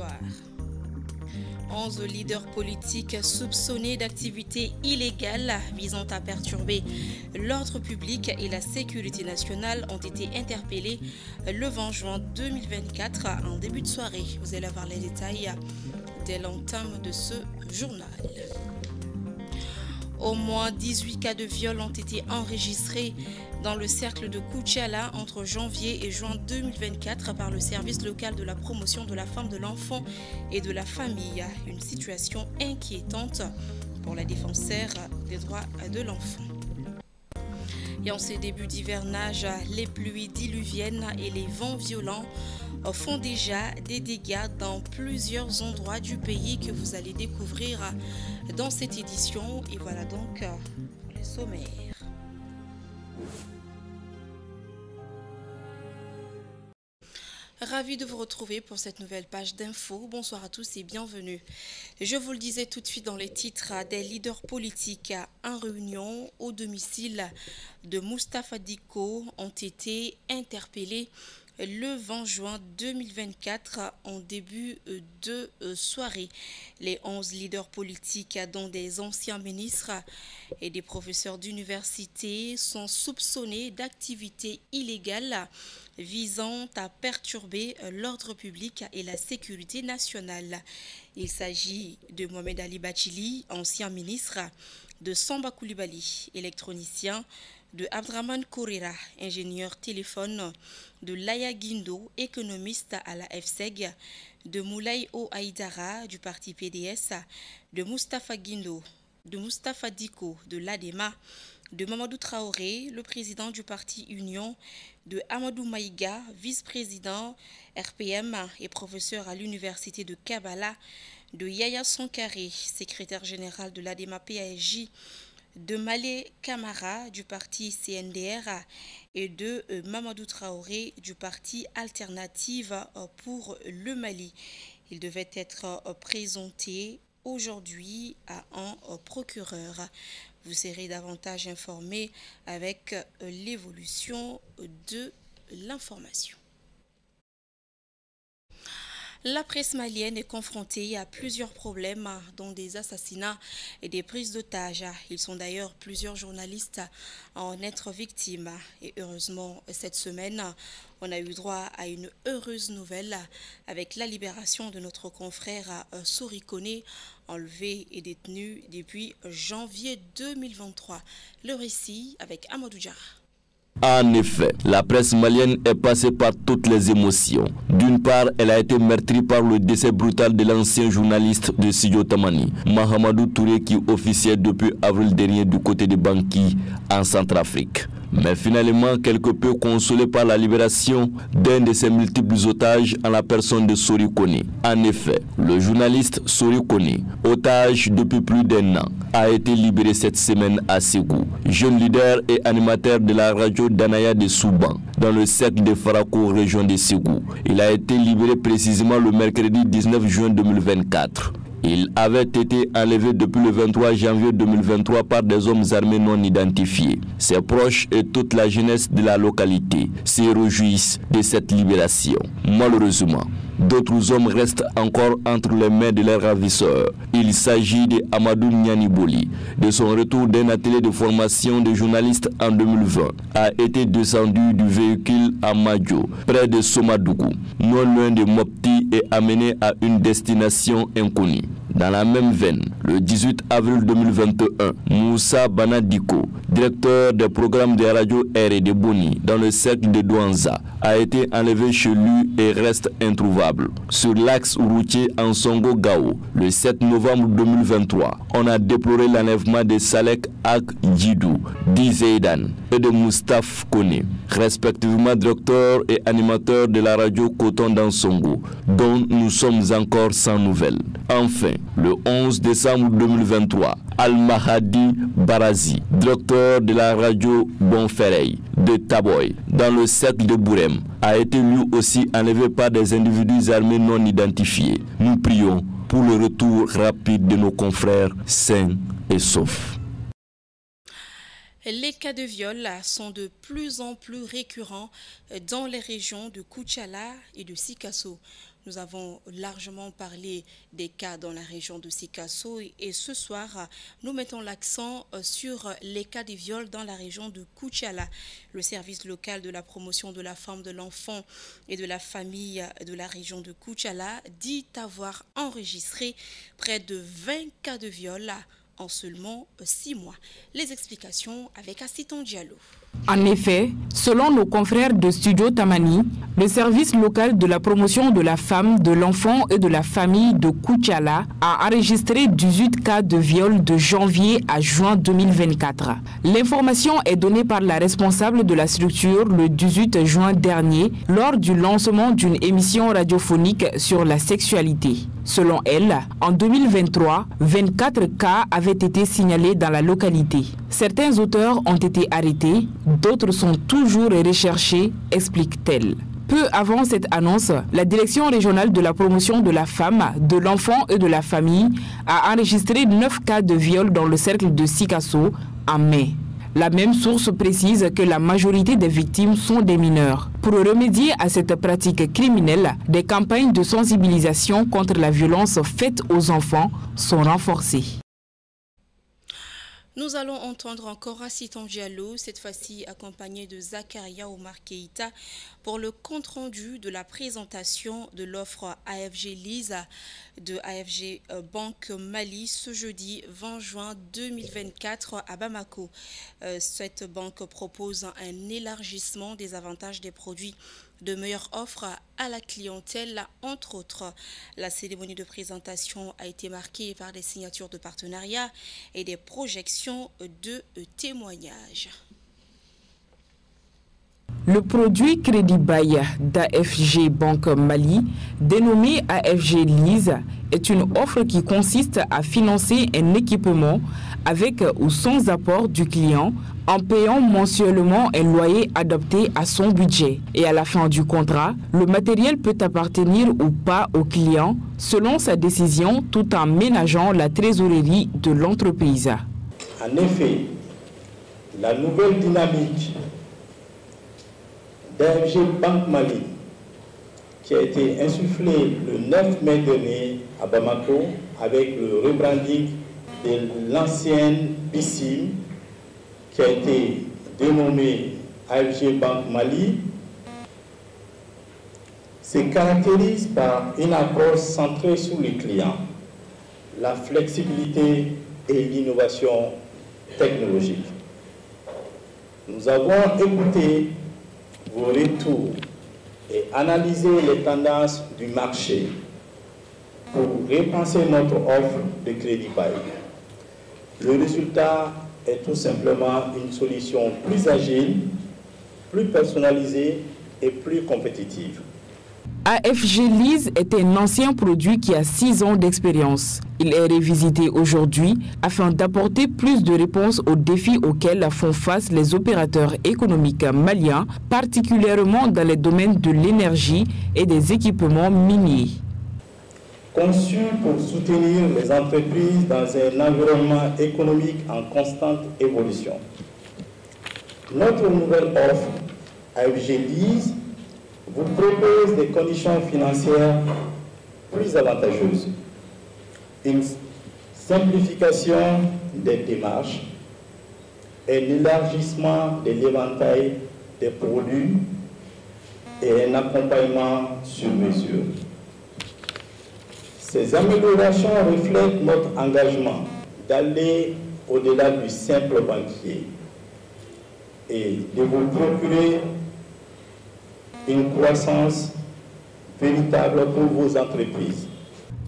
soir. 11 leaders politiques soupçonnés d'activités illégales visant à perturber l'ordre public et la sécurité nationale ont été interpellés le 20 juin 2024 en début de soirée. Vous allez avoir les détails dès l'entame de ce journal. Au moins 18 cas de viol ont été enregistrés dans le cercle de Koutiala entre janvier et juin 2024 par le service local de la promotion de la femme, de l'enfant et de la famille. Une situation inquiétante pour la défenseur des droits de l'enfant. Et en ces débuts d'hivernage, les pluies diluviennes et les vents violents font déjà des dégâts dans plusieurs endroits du pays que vous allez découvrir dans cette édition. Et voilà donc les sommaires. Ravi de vous retrouver pour cette nouvelle page d'infos. Bonsoir à tous et bienvenue. Je vous le disais tout de suite dans les titres, des leaders politiques en réunion au domicile de Moustapha Diko ont été interpellés le 20 juin 2024 en début de soirée. Les 11 leaders politiques, dont des anciens ministres et des professeurs d'université, sont soupçonnés d'activités illégales visant à perturber l'ordre public et la sécurité nationale. Il s'agit de Mohamed Ali Bachili, ancien ministre, de Samba Koulibaly, électronicien, de Abdraman Kourera, ingénieur téléphone, de Laya Guindo, économiste à la FSEG, de Moulay O Aïdara du parti PDS, de Moustapha Guindo, de Moustapha Diko de l'ADEMA, de Mamadou Traoré, le président du parti Union, de Amadou Maïga, vice-président RPM et professeur à l'université de Kabbalah, de Yaya Sankaré, secrétaire général de l'ADEMA PASJ, de Malé Camara du parti CNDR et de Mamadou Traoré du parti Alternative pour le Mali. Il devait être présenté aujourd'hui à un procureur. Vous serez davantage informé avec l'évolution de l'information. La presse malienne est confrontée à plusieurs problèmes, dont des assassinats et des prises d'otages. Ils sont d'ailleurs plusieurs journalistes à en être victimes. Et heureusement, cette semaine, on a eu droit à une heureuse nouvelle avec la libération de notre confrère Sori Kone, enlevé et détenu depuis janvier 2023. Le récit avec Amadou Diarra. En effet, la presse malienne est passée par toutes les émotions. D'une part, elle a été meurtrie par le décès brutal de l'ancien journaliste de Studio Tamani, Mahamadou Touré, qui officiait depuis avril dernier du côté de Bangui, en Centrafrique. Mais finalement, quelque peu consolé par la libération d'un de ses multiples otages en la personne de Sori Kone. En effet, le journaliste Sori Kone, otage depuis plus d'1 an, a été libéré cette semaine à Ségou. Jeune leader et animateur de la radio Danaya de Souban, dans le cercle de Farako, région de Ségou. Il a été libéré précisément le mercredi 19 juin 2024. Il avait été enlevé depuis le 23 janvier 2023 par des hommes armés non identifiés. Ses proches et toute la jeunesse de la localité se réjouissent de cette libération. Malheureusement, d'autres hommes restent encore entre les mains de leurs ravisseurs. Il s'agit de Amadou Nianiboli. De son retour d'un atelier de formation de journaliste en 2020, a été descendu du véhicule à Madjo, près de Somadougou, non loin de Mopti, et amené à une destination inconnue. Dans la même veine, le 18 avril 2021, Moussa Banadiko, directeur des programmes de radio R&D Boni dans le cercle de Douanza, a été enlevé chez lui et reste introuvable. Sur l'axe routier Ansongo-Gao, le 7 novembre 2023, on a déploré l'enlèvement de Salek Ak Djidou, Dizeidan et de Moustapha Kone, respectivement directeur et animateur de la radio Coton d'Ansongo, dont nous sommes encore sans nouvelles. Enfin, le 11 décembre 2023, Al-Mahadi Barazi, directeur de la radio Bonferrey de Taboy, dans le cercle de Bourem, a été lui aussi enlevé par des individus armés non identifiés. Nous prions pour le retour rapide de nos confrères sains et saufs. Les cas de viol sont de plus en plus récurrents dans les régions de Koutiala et de Sikasso. Nous avons largement parlé des cas dans la région de Sikasso et ce soir, nous mettons l'accent sur les cas de viol dans la région de Koutiala. Le service local de la promotion de la femme, de l'enfant et de la famille de la région de Koutiala dit avoir enregistré près de 20 cas de viol en seulement 6 mois. Les explications avec Assiton Diallo. En effet, selon nos confrères de Studio Tamani, le service local de la promotion de la femme, de l'enfant et de la famille de Koutiala a enregistré 18 cas de viol de janvier à juin 2024. L'information est donnée par la responsable de la structure le 18 juin dernier lors du lancement d'une émission radiophonique sur la sexualité. Selon elle, en 2023, 24 cas avaient été signalés dans la localité. Certains auteurs ont été arrêtés, d'autres sont toujours recherchés, explique-t-elle. Peu avant cette annonce, la Direction régionale de la promotion de la femme, de l'enfant et de la famille a enregistré 9 cas de viol dans le cercle de Sikasso en mai. La même source précise que la majorité des victimes sont des mineurs. Pour remédier à cette pratique criminelle, des campagnes de sensibilisation contre la violence faite aux enfants sont renforcées. Nous allons entendre encore Assiton Diallo, cette fois-ci accompagné de Zakaria Omar Keïta pour le compte-rendu de la présentation de l'offre AFG Lisa de AFG Banque Mali ce jeudi 20 juin 2024 à Bamako. Cette banque propose un élargissement des avantages des produits de meilleures offres à la clientèle, entre autres. La cérémonie de présentation a été marquée par des signatures de partenariat et des projections de témoignages. Le produit Crédit Bail d'AFG Banque Mali, dénommé AFG Lise, est une offre qui consiste à financer un équipement avec ou sans apport du client en payant mensuellement un loyer adapté à son budget. Et à la fin du contrat, le matériel peut appartenir ou pas au client selon sa décision tout en ménageant la trésorerie de l'entreprise. En effet, la nouvelle dynamique d'AFG Banque Mali, qui a été insufflée le 9 mai dernier à Bamako avec le rebranding de l'ancienne BICIM, qui a été dénommée AFG Banque Mali, se caractérise par une approche centrée sur les clients, la flexibilité et l'innovation technologique. Nous avons écouté vos retours et analysé les tendances du marché pour repenser notre offre de crédit bail. Le résultat est tout simplement une solution plus agile, plus personnalisée et plus compétitive. AFG Lise est un ancien produit qui a 6 ans d'expérience. Il est révisité aujourd'hui afin d'apporter plus de réponses aux défis auxquels font face les opérateurs économiques maliens, particulièrement dans les domaines de l'énergie et des équipements miniers. Conçu pour soutenir les entreprises dans un environnement économique en constante évolution, notre nouvelle offre AFG Lise vous propose des conditions financières plus avantageuses, une simplification des démarches, un élargissement de l'éventail des produits et un accompagnement sur mesure. Ces améliorations reflètent notre engagement d'aller au-delà du simple banquier et de vous procurer une croissance véritable pour vos entreprises.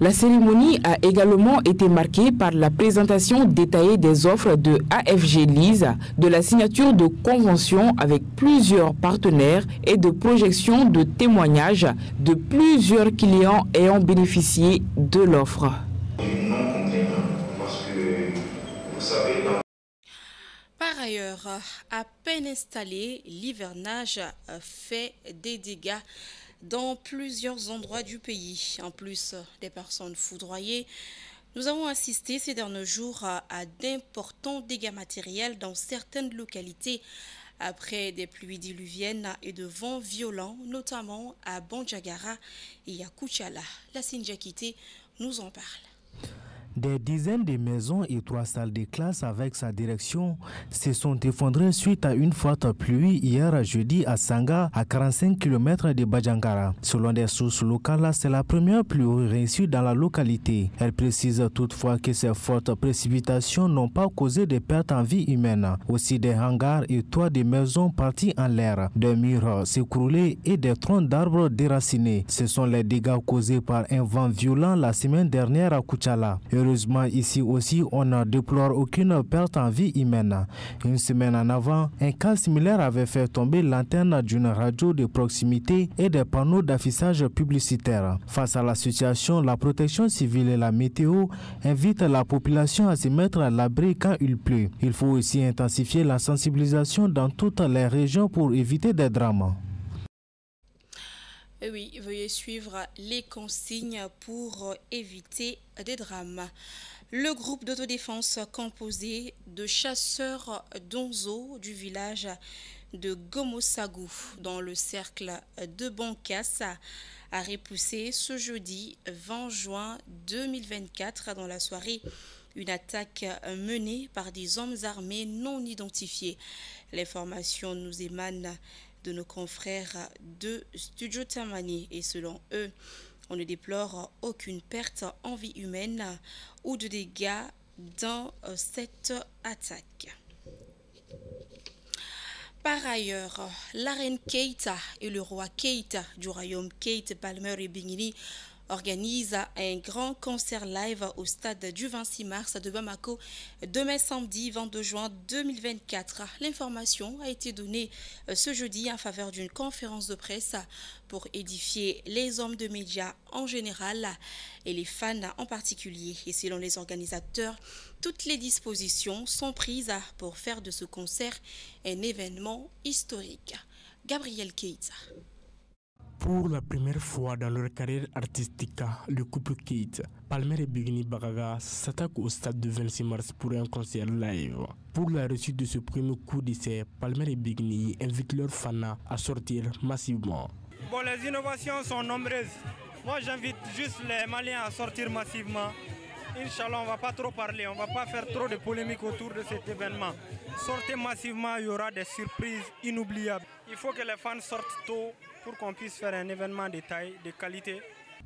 La cérémonie a également été marquée par la présentation détaillée des offres de AFG Lise, de la signature de conventions avec plusieurs partenaires et de projections de témoignages de plusieurs clients ayant bénéficié de l'offre. Par ailleurs, à peine installé, l'hivernage fait des dégâts dans plusieurs endroits du pays. En plus des personnes foudroyées, nous avons assisté ces derniers jours à d'importants dégâts matériels dans certaines localités après des pluies diluviennes et de vents violents, notamment à Bandiagara et à Kuchala. La Sinjakité nous en parle. Des dizaines de maisons et 3 salles de classe avec sa direction se sont effondrées suite à une forte pluie hier jeudi à Sanga, à 45 km de Bajangara. Selon des sources locales, c'est la première pluie réussie dans la localité. Elle précise toutefois que ces fortes précipitations n'ont pas causé de pertes en vie humaine. Aussi des hangars et toits de maisons partis en l'air, des murs s'écrouler et des troncs d'arbres déracinés. Ce sont les dégâts causés par un vent violent la semaine dernière à Kuchala. Heureusement, ici aussi, on ne déplore aucune perte en vie humaine. Une semaine en avant, un cas similaire avait fait tomber l'antenne d'une radio de proximité et des panneaux d'affichage publicitaire. Face à la situation, la protection civile et la météo invitent la population à se mettre à l'abri quand il pleut. Il faut aussi intensifier la sensibilisation dans toutes les régions pour éviter des drames. Oui, veuillez suivre les consignes pour éviter des drames. Le groupe d'autodéfense composé de chasseurs d'Onzo du village de Gomosagou dans le cercle de Bankas a repoussé ce jeudi 20 juin 2024 dans la soirée une attaque menée par des hommes armés non identifiés. L'information nous émane de nos confrères de Studio Tamani et selon eux, on ne déplore aucune perte en vie humaine ou de dégâts dans cette attaque. Par ailleurs, la reine Keita et le roi Keita du royaume Keita, Palmer et Bingini organise un grand concert live au stade du 26 mars de Bamako demain samedi 22 juin 2024. L'information a été donnée ce jeudi en faveur d'une conférence de presse pour édifier les hommes de médias en général et les fans en particulier. Et selon les organisateurs, toutes les dispositions sont prises pour faire de ce concert un événement historique. Gabriel Keita. Pour la première fois dans leur carrière artistique, le couple Keita, Palmer et Bigni Bagaga s'attaquent au stade du 26 mars pour un concert live. Pour la réussite de ce premier coup d'essai, Palmer et Bigni invitent leurs fans à sortir massivement. Bon, les innovations sont nombreuses. Moi, j'invite juste les Maliens à sortir massivement. Inch'Allah, on ne va pas trop parler, on ne va pas faire trop de polémiques autour de cet événement. Sortez massivement, il y aura des surprises inoubliables. Il faut que les fans sortent tôt pour qu'on puisse faire un événement de taille, de qualité.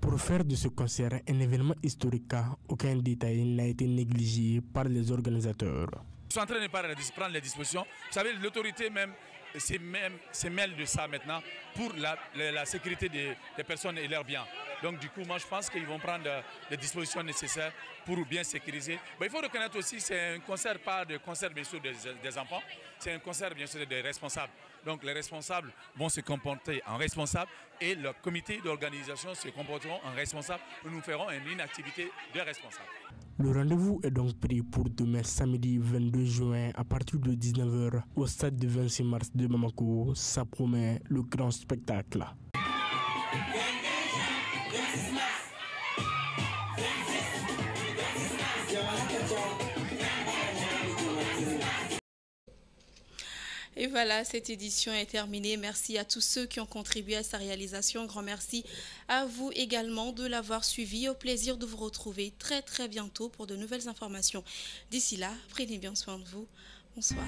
Pour faire de ce concert un événement historique, aucun détail n'a été négligé par les organisateurs. Ils sont en train de prendre les dispositions. Vous savez, l'autorité même se mêle de ça maintenant pour la sécurité des personnes et leurs biens. Donc du coup, moi je pense qu'ils vont prendre les dispositions nécessaires pour bien sécuriser. Mais il faut reconnaître aussi que c'est un concert, pas de concert bien sûr des enfants, c'est un concert bien sûr des responsables. Donc les responsables vont se comporter en responsables et le comité d'organisation se comporteront en responsables. Nous ferons une activité de responsables. Le rendez-vous est donc pris pour demain samedi 22 juin à partir de 19h au stade du 26 mars de Bamako. Ça promet le grand spectacle. Et voilà, cette édition est terminée. Merci à tous ceux qui ont contribué à sa réalisation. Grand merci à vous également de l'avoir suivi. Au plaisir de vous retrouver très très bientôt pour de nouvelles informations. D'ici là, prenez bien soin de vous. Bonsoir.